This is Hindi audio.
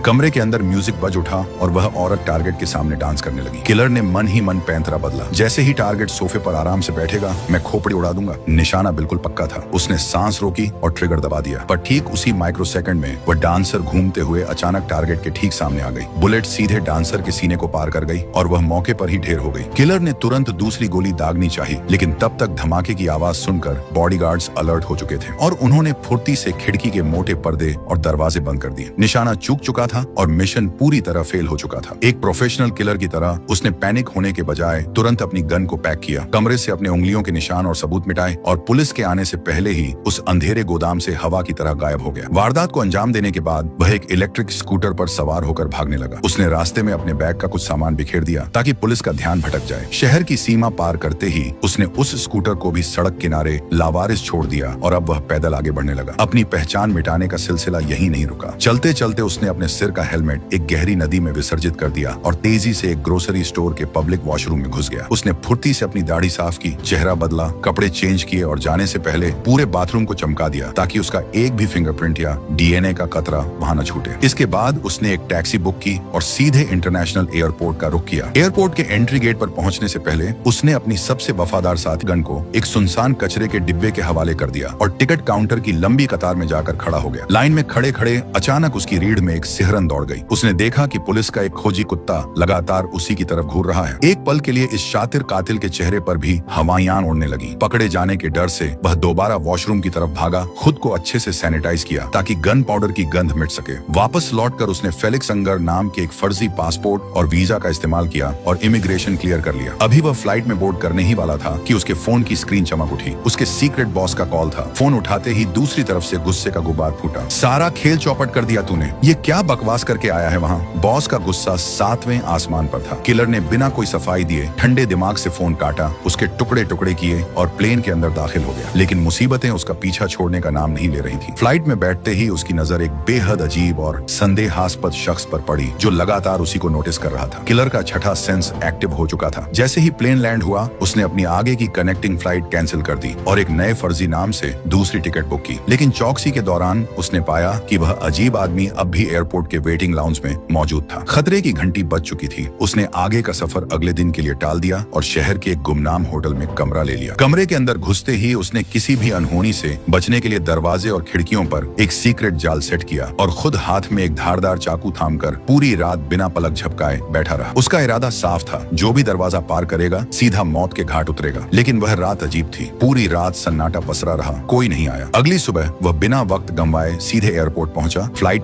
कमरे के अंदर म्यूजिक बज उठा और वह औरत टारगेट के सामने डांस करने लगी। किलर ने मन ही मन पैंतरा बदला। जैसे ही टारगेट सोफे पर आराम से बैठेगा, मैं खोपड़ी उड़ा दूंगा। निशाना बिल्कुल पक्का था। उसने सांस रोकी और ट्रिगर दबा दिया, पर ठीक उसी माइक्रो सेकंड में वह डांसर घूमते हुए अचानक टारगेट के ठीक सामने आ गई। बुलेट सीधे डांसर के सीने को पार कर गई और वह मौके पर ही ढेर हो गई। किलर ने तुरंत दूसरी गोली दागनी चाहिए, लेकिन तब तक धमाके की आवाज सुनकर बॉडीगार्ड्स अलर्ट हो चुके थे और उन्होंने फुर्ती से खिड़की के मोटे पर्दे और दरवाजे बंद कर दिए। निशाना चूक चुका था और मिशन पूरी तरह फेल हो चुका था। एक प्रोफेशनल किलर की तरह उसने पैनिक होने के बजाय तुरंत अपनी गन को पैक किया, कमरे से अपने उंगलियों के निशान और सबूत मिटाए और पुलिस के आने से पहले ही उस अंधेरे गोदाम से हवा की तरह गायब हो गया। वारदात को अंजाम देने के बाद वह एक इलेक्ट्रिक स्कूटर पर सवार होकर भागने लगा। उसने रास्ते में अपने बैग का कुछ सामान बिखेर दिया ताकि पुलिस का ध्यान भटक जाए। शहर की सीमा पार करते ही उसने उस स्कूटर को भी सड़क किनारे लावारिस छोड़ दिया और अब वह पैदल आगे बढ़ने लगा। अपनी पहचान मिटाने का सिलसिला यही नहीं रुका। चलते चलते उसने अपने सिर का हेलमेट एक गहरी नदी में विसर्जित कर दिया और तेजी से एक ग्रोसरी स्टोर के पब्लिक वॉशरूम में घुस गया। उसने फुर्ती से अपनी दाढ़ी साफ की, चेहरा बदला, कपड़े चेंज किए और जाने से पहले पूरे बाथरूम को चमका दिया ताकि उसका एक भी फिंगरप्रिंट या डीएनए का कतरा वहां न छूटे। इसके बाद उसने एक टैक्सी बुक की और सीधे इंटरनेशनल एयरपोर्ट का रुख किया। एयरपोर्ट के एंट्री गेट पर पहुंचने से पहले उसने अपनी सबसे वफादार साथी गन को एक सुनसान कचरे के डिब्बे के हवाले कर दिया और टिकट काउंटर की लंबी कतार में जाकर खड़ा हो गया। लाइन में खड़े खड़े अचानक उसकी रीढ़ में एक सिहरन दौड़ गई। उसने देखा कि पुलिस का एक खोजी कुत्ता लगातार उसी की तरफ घूर रहा है। एक पल के लिए इस शातिर कातिल के चेहरे पर भी हवाइयां उड़ने लगी। पकड़े जाने के डर से वह दोबारा वॉशरूम की तरफ भागा, खुद को अच्छे से सैनिटाइज किया ताकि गन पाउडर की गंध मिट सके। वापस लौटकर उसने फेलिक्स अंगर नाम के एक फर्जी पासपोर्ट और वीजा का इस्तेमाल किया और इमिग्रेशन क्लियर कर लिया। अभी वह फ्लाइट में बोर्ड करने ही वाला था कि उसके फोन की स्क्रीन चमक उठी। उसके सीक्रेट बॉस का कॉल था। फोन उठाते ही दूसरी तरफ से गुस्से का गुबार फूटा। सारा खेल चौपट कर दिया तूने। ये क्या बकवास करके आया है वहाँ? बॉस का गुस्सा 7वें आसमान पर था। किलर ने बिना कोई सफाई दिए ठंडे दिमाग से फोन काटा, उसके टुकड़े टुकड़े किए और प्लेन के अंदर दाखिल हो गया। लेकिन मुसीबतें उसका पीछा छोड़ने का नाम नहीं ले रही थी। फ्लाइट में बैठते ही उसकी नजर एक बेहद अजीब और संदेहास्पद शख्स पर पड़ी जो लगातार उसी को नोटिस कर रहा था। किलर का छठा सेंस एक्टिव हो चुका था। जैसे ही प्लेन लैंड हुआ, उसने अपनी आगे की कनेक्टिंग फ्लाइट कैंसिल कर दी और एक नए फर्जी नाम से दूसरी टिकट बुक की। लेकिन चौकसी के दौरान उसने पाया कि वह अजीब आदमी अब भी एयरपोर्ट के वेटिंग लाउंज में मौजूद था। खतरे की घंटी बज चुकी थी। उसने आगे का सफर अगले दिन के लिए टाल दिया और शहर के एक गुमनाम होटल में कमरा ले लिया। कमरे के अंदर घुसते ही उसने किसी भी अनहोनी से बचने के लिए दरवाजे और खिड़कियों पर एक सीक्रेट जाल सेट किया और खुद हाथ में एक धारदार चाकू थामकर पूरी रात बिना पलक झपकाए बैठा रहा। उसका इरादा साफ था, जो भी दरवाजा पार करेगा सीधा मौत के घाट उतरेगा। लेकिन वह रात अजीब थी। पूरी रात सन्नाटा पसरा रहा, कोई नहीं आया। अगली सुबह वह बिना वक्त गंवाए सीधे एयरपोर्ट पहुंचा। फ्लाइट